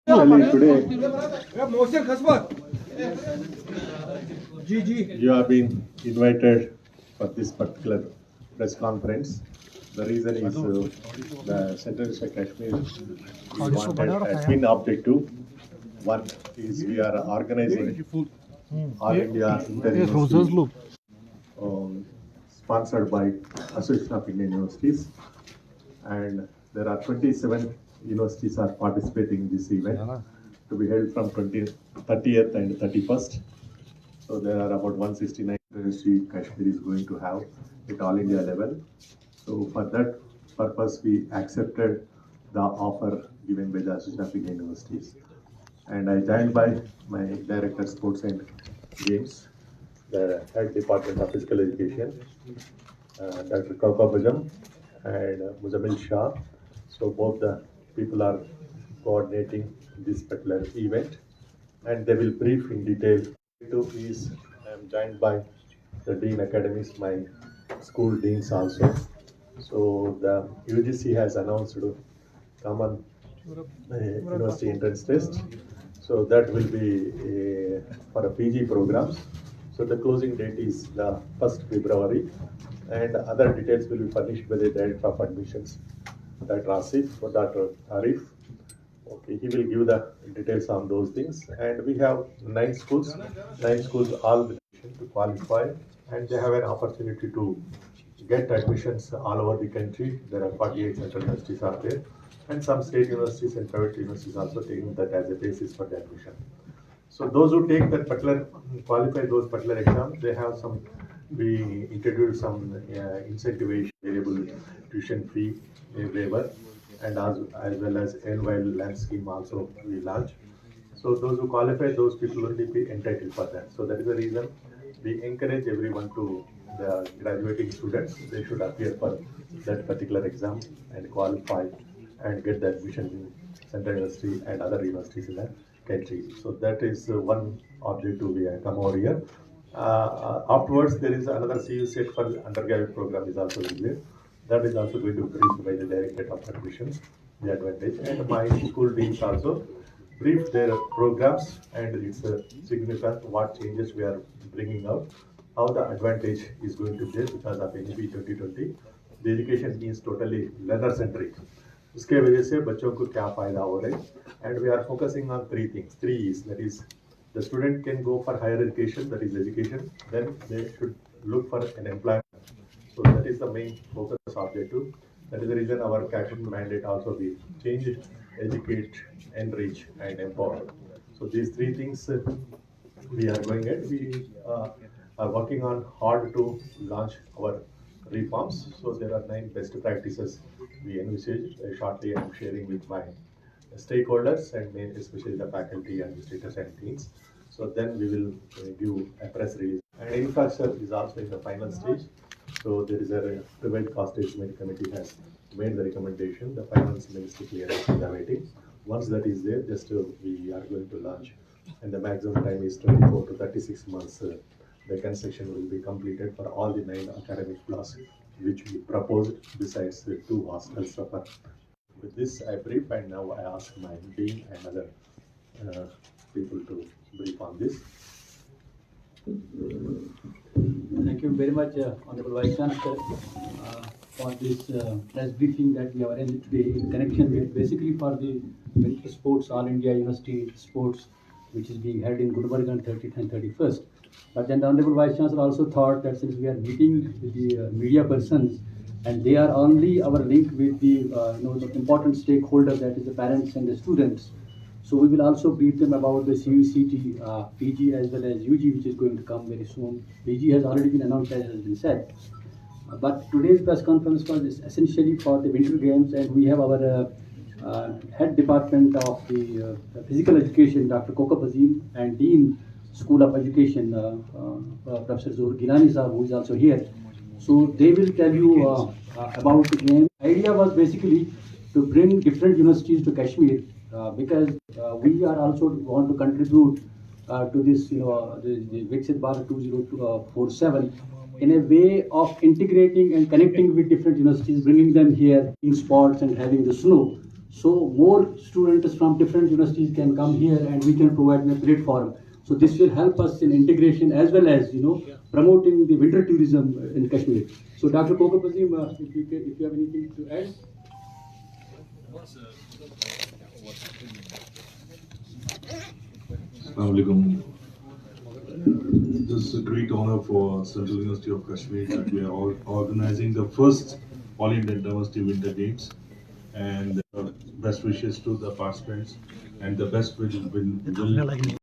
Today you have been invited for this particular press conference. The reason is the Central University of Kashmir wanted admin objective. One is we are organizing All India Inter-University sponsored by Association of Indian Universities, and there are 27 universities are participating in this event to be held from 30th and 31st. So there are about 169 universities Kashmir is going to have at all India level. So for that purpose, we accepted the offer given by the Association of Indian Universities. And I joined by my Director Sports and Games, the Head Department of Physical Education, Dr. Kaukabajam and Muzammil Shah. So both the people are coordinating this particular event, and they will brief in detail. Two is I am joined by the Dean Academies, my school deans also. So the UGC has announced common university entrance test. So that will be for a PG programs. So the closing date is the 1st February, and other details will be furnished by the Director of Admissions, Dr. Asif or Dr. Arif. Okay, he will give the details on those things. And we have 9 schools all with to qualify, and they have an opportunity to get admissions all over the country. There are 48 central universities are there, and some state universities and private universities also taking that as a basis for the admission. So those who take that particular, qualify those particular exams, they have some, we introduce some incentivization, variable tuition fee waiver, and as well as annual land scheme also we launch. So those who qualify, those people will be entitled for that. So that is the reason we encourage everyone to, the graduating students, they should appear for that particular exam and qualify and get the admission in Central University and other universities in the country. So that is one objective we have come over here. Afterwards, there is another CU set for undergraduate program is also there. That is also going to be briefed by the Directorate of Admissions, the advantage. And my school deans also brief their programs, and it's significant what changes we are bringing out, how the advantage is going to be because of NEP 2020. The education is totally learner centric. उसके वजह से बच्चों को क्या फायदा हो रहा है, and we are focusing on 3 things. 3 is, that is, the student can go for higher education, that is education, then they should look for an employment. So that is the main focus objective. That is the reason our Kashmir mandate also be changed, educate, enrich, and empower. So these 3 things we are going at. We are working on hard to launch our reforms. So there are 9 best practices we envisage. Shortly I am sharing with my stakeholders and especially the faculty, administrators and teams. So then we will give a press release. And infrastructure is also in the final stage. So there is a prevent cost estimate committee has made the recommendation. The finance ministry clearance is awaiting. Once that is there, just we are going to launch, and the maximum time is 24 to 36 months. The construction will be completed for all the 9 academic blocks which we proposed, besides the 2 hostels. With this, I brief, and now I ask my dean and other people to brief on this. Thank you very much, Honorable Vice Chancellor, for this press briefing that we have arranged today in connection with basically for the Winter Sports All India University Sports, which is being held in Gulbarga on 30th and 31st. But then the Honorable Vice Chancellor also thought that since we are meeting with the media persons, and they are only our link with the the important stakeholders, that is the parents and the students. So we will also brief them about the CUCT, PG as well as UG, which is going to come very soon. PG has already been announced, as has been said. But today's press conference was essentially for the Winter Games, and we have our Head Department of the Physical Education, Dr. Kokab Azim, and Dean School of Education, Professor Zohar Gilani Sahab, who is also here. So they will tell you about the game. The idea was basically to bring different universities to Kashmir, because we are also want to contribute to this, the Viksit Bharat 2047 in a way of integrating and connecting with different universities, bringing them here in sports and having the snow. So more students from different universities can come here and we can provide a platform. So this will help us in integration as well as promoting the winter tourism in Kashmir. So Dr. Kokapazim, if you have anything to add. Assalamualaikum. This is a great honor for Central University of Kashmir that we are all organizing the first All India University Winter Games, and best wishes to the participants, and the best will